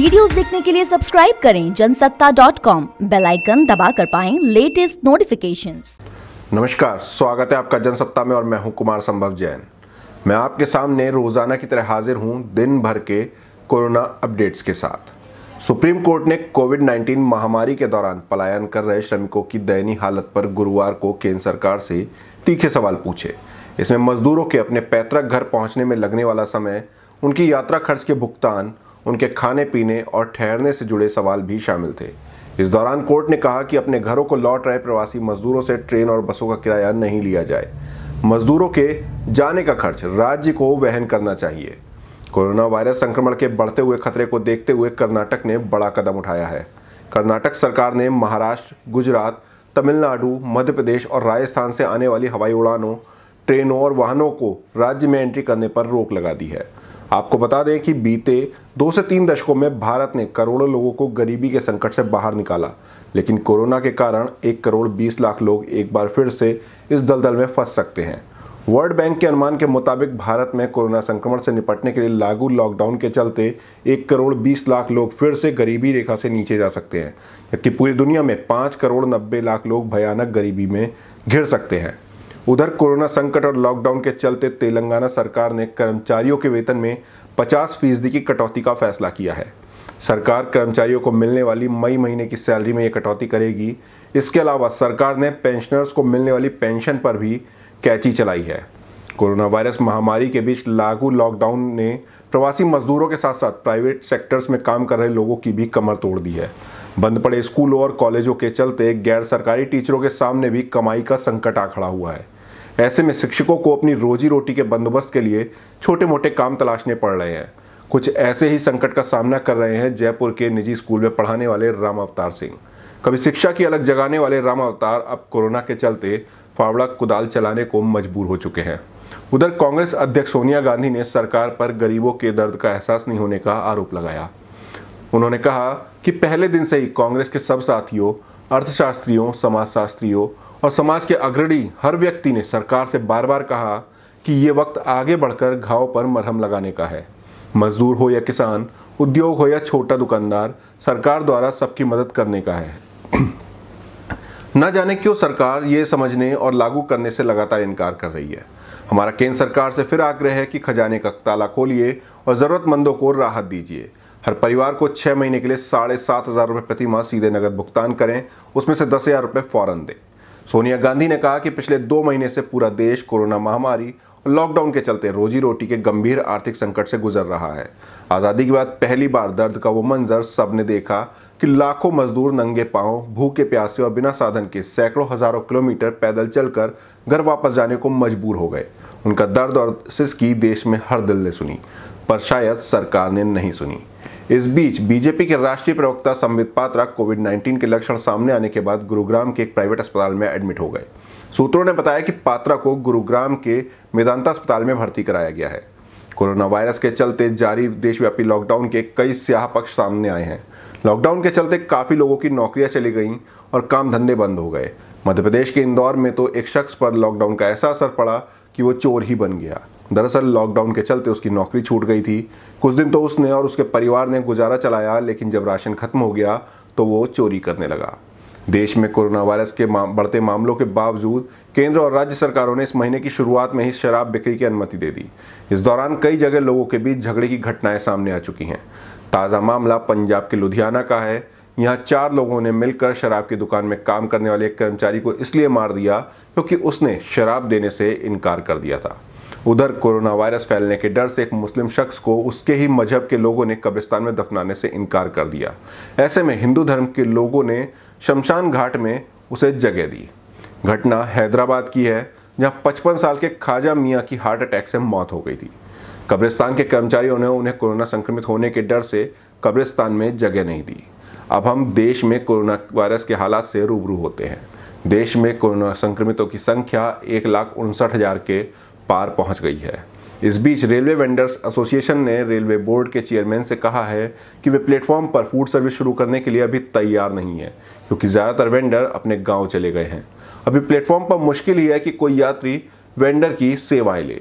Videos देखने के लिए सब्सक्राइब करें जनसत्ता.com, बेल आइकन दबाकर पाएं लेटेस्ट नोटिफिकेशंस। नमस्कार, स्वागत है आपका जनसत्ता में और मैं हूं कुमार संभव जैन। मैं आपके सामने रोजाना की तरह हाजिर हूं दिन भर के कोरोना अपडेट्स के साथ। सुप्रीम कोर्ट ने कोविड-19 महामारी के दौरान पलायन कर रहे श्रमिकों की दयनीय हालत पर गुरुवार को केंद्र सरकार से तीखे सवाल पूछे। इसमें मजदूरों के अपने पैतृक घर पहुंचने में लगने वाला समय, उनकी यात्रा खर्च के भुगतान, उनके खाने पीने और ठहरने से जुड़े सवाल भी शामिल थे। इस दौरान कोर्ट ने कहा कि अपने घरों को लौट रहे प्रवासी मजदूरों से ट्रेन और बसों का किराया नहीं लिया जाए। मजदूरों के जाने का खर्च राज्य को वहन करना चाहिए। कोरोना वायरस संक्रमण के बढ़ते हुए खतरे को देखते हुए कर्नाटक ने बड़ा कदम उठाया है। कर्नाटक सरकार ने महाराष्ट्र, गुजरात, तमिलनाडु, मध्य प्रदेश और राजस्थान से आने वाली हवाई उड़ानों, ट्रेनों और वाहनों को राज्य में एंट्री करने पर रोक लगा दी है। आपको बता दें कि बीते 2 से 3 दशकों में भारत ने करोड़ों लोगों को गरीबी के संकट से बाहर निकाला, लेकिन कोरोना के कारण 1 करोड़ 20 लाख लोग एक बार फिर से इस दलदल में फंस सकते हैं। वर्ल्ड बैंक के अनुमान के मुताबिक भारत में कोरोना संक्रमण से निपटने के लिए लागू लॉकडाउन के चलते 1 करोड़ 20 लाख लोग फिर से गरीबी रेखा से नीचे जा सकते हैं, जबकि पूरी दुनिया में 5 करोड़ 90 लाख लोग भयानक गरीबी में घिर सकते हैं। उधर कोरोना संकट और लॉकडाउन के चलते तेलंगाना सरकार ने कर्मचारियों के वेतन में 50% की कटौती का फैसला किया है। सरकार कर्मचारियों को मिलने वाली मई महीने की सैलरी में ये कटौती करेगी। इसके अलावा सरकार ने पेंशनर्स को मिलने वाली पेंशन पर भी कैंची चलाई है। कोरोना वायरस महामारी के बीच लागू लॉकडाउन ने प्रवासी मजदूरों के साथ साथ प्राइवेट सेक्टर्स में काम कर रहे लोगों की भी कमर तोड़ दी है। बंद पड़े स्कूलों और कॉलेजों के चलते गैर सरकारी टीचरों के सामने भी कमाई का संकट आ खड़ा हुआ है। ऐसे में शिक्षकों को अपनी रोजी रोटी के बंदोबस्त के लिए छोटे मोटे काम तलाशने पड़ रहे हैं। कुछ ऐसे ही संकट का सामना कर रहे हैं जयपुर के निजी स्कूल में पढ़ाने वाले राम अवतार सिंह। कभी शिक्षा की अलग जगाने वाले राम अवतार अब कोरोना के चलते फावड़ा कुदाल चलाने को मजबूर हो चुके हैं। उधर कांग्रेस अध्यक्ष सोनिया गांधी ने सरकार पर गरीबों के दर्द का एहसास नहीं होने का आरोप लगाया। उन्होंने कहा कि पहले दिन से ही कांग्रेस के सब साथियों, अर्थशास्त्रियों, समाजशास्त्रियों और समाज के अग्रणी हर व्यक्ति ने सरकार से बार बार कहा कि ये वक्त आगे बढ़कर घाव पर मरहम लगाने का है। मजदूर हो या किसान, उद्योग हो या छोटा दुकानदार, सरकार द्वारा सबकी मदद करने का है। न जाने क्यों सरकार ये समझने और लागू करने से लगातार इनकार कर रही है। हमारा केंद्र सरकार से फिर आग्रह है कि खजाने का ताला खोलिए और जरूरतमंदों को राहत दीजिए। हर परिवार को 6 महीने के लिए 7,500 रुपये प्रति माह सीधे नगद भुगतान करें, उसमें से 10,000 रुपये फौरन दें। सोनिया गांधी ने कहा कि पिछले 2 महीने से पूरा देश कोरोना महामारी और लॉकडाउन के चलते रोजी रोटी के गंभीर आर्थिक संकट से गुजर रहा है। आज़ादी के बाद पहली बार दर्द का वो मंजर सबने देखा कि लाखों मजदूर नंगे पांव, भूखे प्यासे और बिना साधन के सैकड़ों हजारों किलोमीटर पैदल चलकर घर वापस जाने को मजबूर हो गए। उनका दर्द और सिसकी देश में हर दिल ने सुनी, पर शायद सरकार ने नहीं सुनी। इस बीच बीजेपी के राष्ट्रीय प्रवक्ता संबित पात्रा कोविड-19 के लक्षण सामने आने के बाद गुरुग्राम के एक प्राइवेट अस्पताल में एडमिट हो गए। सूत्रों ने बताया कि पात्रा को गुरुग्राम के मेदांता अस्पताल में भर्ती कराया गया है। कोरोना वायरस के चलते जारी देशव्यापी लॉकडाउन के कई स्याह पक्ष सामने आए हैं। लॉकडाउन के चलते काफी लोगों की नौकरियां चली गईं और काम धंधे बंद हो गए। मध्य प्रदेश के इंदौर में तो एक शख्स पर लॉकडाउन का ऐसा असर पड़ा कि वो चोर ही बन गया। दरअसल लॉकडाउन के चलते उसकी नौकरी छूट गई थी। कुछ दिन तो उसने और उसके परिवार ने गुजारा चलाया, लेकिन जब राशन खत्म हो गया तो वो चोरी करने लगा। देश में कोरोना वायरस के बढ़ते मामलों के बावजूद केंद्र और राज्य सरकारों ने इस महीने की शुरुआत में ही शराब बिक्री की अनुमति दे दी। इस दौरान कई जगह लोगों के बीच झगड़े की घटनाएं सामने आ चुकी हैं। ताज़ा मामला पंजाब के लुधियाना का है। यहाँ 4 लोगों ने मिलकर शराब की दुकान में काम करने वाले एक कर्मचारी को इसलिए मार दिया क्योंकि उसने शराब देने से इनकार कर दिया था। उधर कोरोना वायरस फैलने के डर से एक मुस्लिम शख्स को उसके ही मजहब के लोगों ने कब्रिस्तान में दफनाने से इनकार कर दिया। ऐसे में हिंदू धर्म के लोगों ने शमशान घाट में उसे जगह दी। घटना हैदराबाद की है, जहां 55 साल के ख्वाजा मियां की हार्ट अटैक से मौत हो गई थी। कब्रिस्तान के कर्मचारियों ने उन्हें कोरोना संक्रमित होने के डर से कब्रिस्तान में जगह नहीं दी। अब हम देश में कोरोना वायरस के हालात से रूबरू होते हैं। देश में कोरोना संक्रमितों की संख्या 1,59,000 के पार पहुंच गई है। इस बीच रेलवे वेंडर्स एसोसिएशन ने रेलवे बोर्ड के चेयरमैन से कहा है कि वे प्लेटफॉर्म पर फूड सर्विस शुरू करने के लिए अभी तैयार नहीं है, क्योंकि ज़्यादातर वेंडर अपने गांव चले गए हैं। अभी प्लेटफॉर्म पर मुश्किल ही है कि कोई यात्री वेंडर की सेवाएं ले।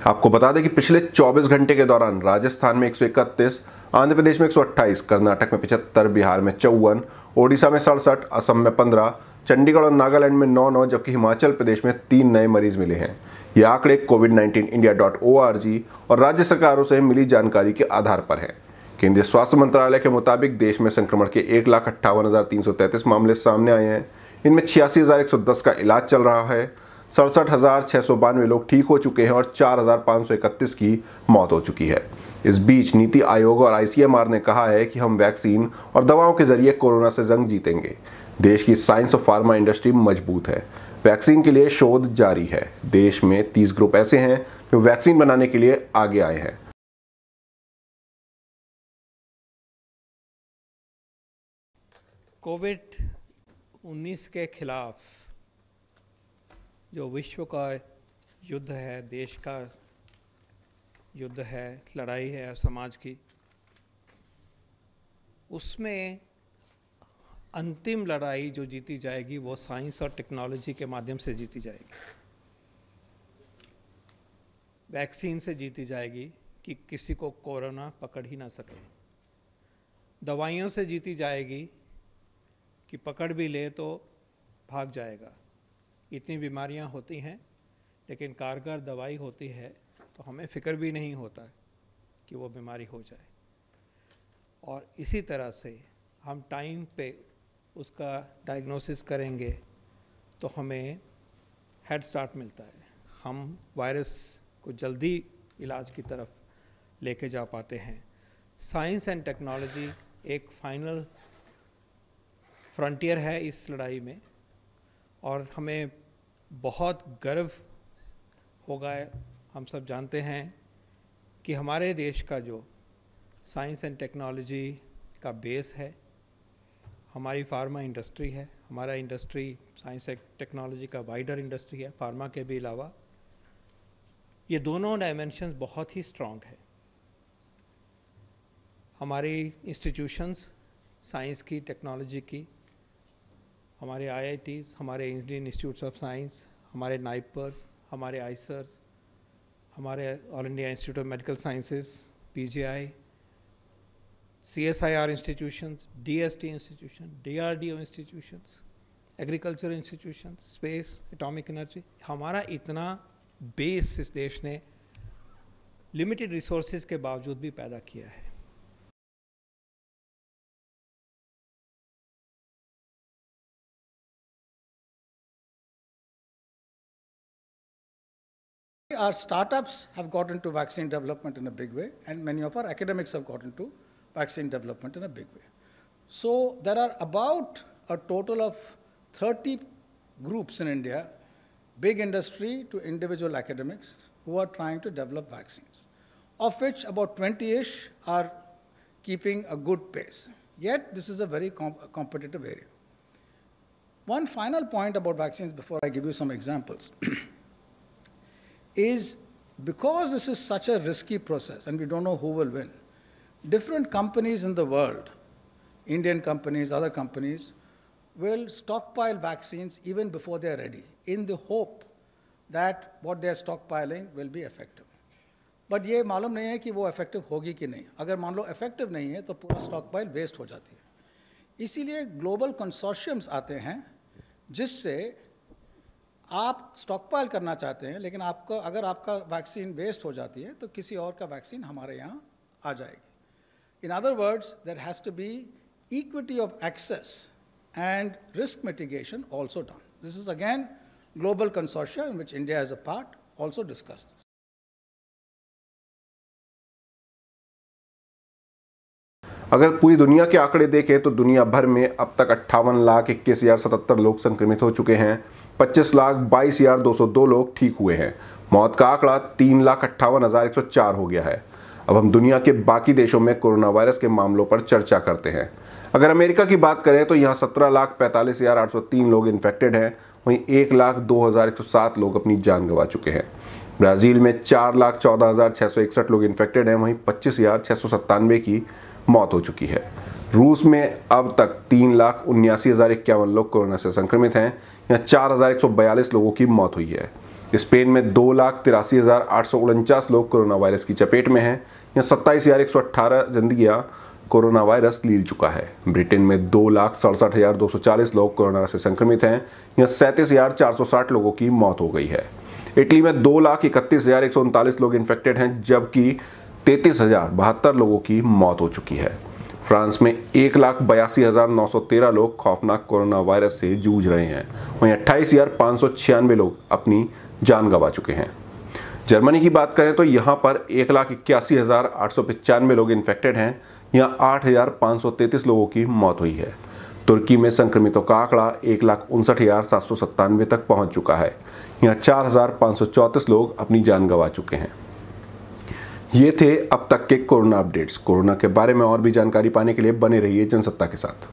आपको बता दें कि पिछले 24 घंटे के दौरान राजस्थान में 131, आंध्र प्रदेश में 128, कर्नाटक में 75, बिहार में 54, ओडिशा में 67, असम में 15, चंडीगढ़ और नागालैंड में 9 जबकि हिमाचल प्रदेश में 3 नए मरीज मिले हैं। ये आंकड़े covid19india.org और राज्य सरकारों से मिली जानकारी के आधार पर हैं। केंद्रीय स्वास्थ्य मंत्रालय के मुताबिक देश में संक्रमण के 1,58,333 मामले सामने आए हैं। इनमें 86,110 का इलाज चल रहा है, 67,692 लोग ठीक हो चुके हैं और 4,531 की मौत हो चुकी है। इस बीच नीति आयोग और ICMR ने कहा है कि हम वैक्सीन और दवाओं के जरिए कोरोना से जंग जीतेंगे। देश की साइंस और फार्मा इंडस्ट्री मजबूत है। वैक्सीन के लिए शोध जारी है। देश में 30 ग्रुप ऐसे हैं जो वैक्सीन बनाने के लिए आगे आए हैं। कोविड-19 के खिलाफ जो विश्व का युद्ध है, देश का युद्ध है, लड़ाई है समाज की, उसमें अंतिम लड़ाई जो जीती जाएगी वो साइंस और टेक्नोलॉजी के माध्यम से जीती जाएगी। वैक्सीन से जीती जाएगी कि किसी को कोरोना पकड़ ही ना सके। दवाइयों से जीती जाएगी कि पकड़ भी ले तो भाग जाएगा। इतनी बीमारियां होती हैं लेकिन कारगर दवाई होती है तो हमें फिक्र भी नहीं होता कि वो बीमारी हो जाए। और इसी तरह से हम टाइम पे उसका डायग्नोसिस करेंगे तो हमें हेड स्टार्ट मिलता है। हम वायरस को जल्दी इलाज की तरफ लेके जा पाते हैं। साइंस एंड टेक्नोलॉजी एक फाइनल फ्रंटियर है इस लड़ाई में और हमें बहुत गर्व होगा। हम सब जानते हैं कि हमारे देश का जो साइंस एंड टेक्नोलॉजी का बेस है, हमारी फार्मा इंडस्ट्री है। हमारा इंडस्ट्री साइंस एंड टेक्नोलॉजी का वाइडर इंडस्ट्री है, फार्मा के भी अलावा। ये दोनों डायमेंशंस बहुत ही स्ट्रांग है। हमारी इंस्टीट्यूशंस साइंस की, टेक्नोलॉजी की, हमारे IITs, हमारे इंडियन इंस्टीट्यूट्स ऑफ साइंस, हमारे नाइपर्स, हमारे आइसर्स, हमारे all India institute of medical sciences PGI, CSIR institutions, DST institution, DRDO institutions, agriculture institutions, space, atomic energy, हमारा इतना बेस इस देश ने लिमिटेड रिसोर्सेज के बावजूद भी पैदा किया है। Our startups have got into vaccine development in a big way, and many of our academics have got into vaccine development in a big way. So there are about a total of 30 groups in India, big industry to individual academics, who are trying to develop vaccines, of which about 20-ish are keeping a good pace. Yet this is a very competitive area. One final point about vaccines before I give you some examples is because this is such a risky process and we don't know who will win, different companies in the world, Indian companies, other companies, will stockpile vaccines even before they are ready, in the hope that what they are stockpiling will be effective. But ये मालूम नहीं है कि वो effective होगी कि नहीं। अगर मान लो effective नहीं है तो पूरा stockpile waste हो जाती है। इसीलिए global consortiums आते हैं जिससे आप स्टॉकपाइल करना चाहते हैं, लेकिन आपको अगर आपका वैक्सीन वेस्ट हो जाती है तो किसी और का वैक्सीन हमारे यहाँ आ जाएगी। In other words, there has to be equity of access and risk mitigation also done. This is again global consortium in which India as a part also discussed. अगर पूरी दुनिया के आंकड़े देखें तो दुनिया भर में अब तक 58,21,077 लोग संक्रमित हो चुके हैं। 25,22,202 लोग ठीक हुए हैं। मौत का आंकड़ा 3,58,104 हो गया है। अब हम दुनिया के बाकी देशों में कोरोना वायरस के मामलों पर चर्चा करते हैं। अगर अमेरिका की बात करें तो यहाँ 17,45,803 लोग इन्फेक्टेड हैं, वहीं 1,02,107 लोग अपनी जान गंवा चुके हैं। ब्राज़ील में 4,14,661 लोग इन्फेक्टेड हैं, वहीं 25,697 की मौत हो चुकी है। रूस में अब तक 3,79,051 लोग कोरोना से संक्रमित हैं, यहाँ 4,142 लोगों की मौत हुई है। स्पेन में 2,83,849 लोग कोरोना वायरस की चपेट में हैं, यहाँ 27,118 जिंदगियां कोरोना वायरस लील चुका है। ब्रिटेन में 2,67,240 लोग कोरोना से संक्रमित हैं। यहाँ 37,460 लोगों की मौत हो गई है। इटली में 2,31,139 लोग इन्फेक्टेड हैं, जबकि 33,072 लोगों की मौत हो चुकी है। फ्रांस में 1,82,913 लोग खौफनाक कोरोना वायरस से जूझ रहे हैं। वहीं 28,596 लोग अपनी जान गंवा चुके हैं। जर्मनी की बात करें तो यहाँ पर 1,81,895 लोग इन्फेक्टेड हैं। यहाँ 8,533 लोगों की मौत हुई है। तुर्की में संक्रमितों का आंकड़ा 1,59,797 तक पहुंच चुका है। यहाँ 4,534 लोग अपनी जान गंवा चुके हैं। ये थे अब तक के कोरोना अपडेट्स। कोरोना के बारे में और भी जानकारी पाने के लिए बने रहिए जनसत्ता के साथ।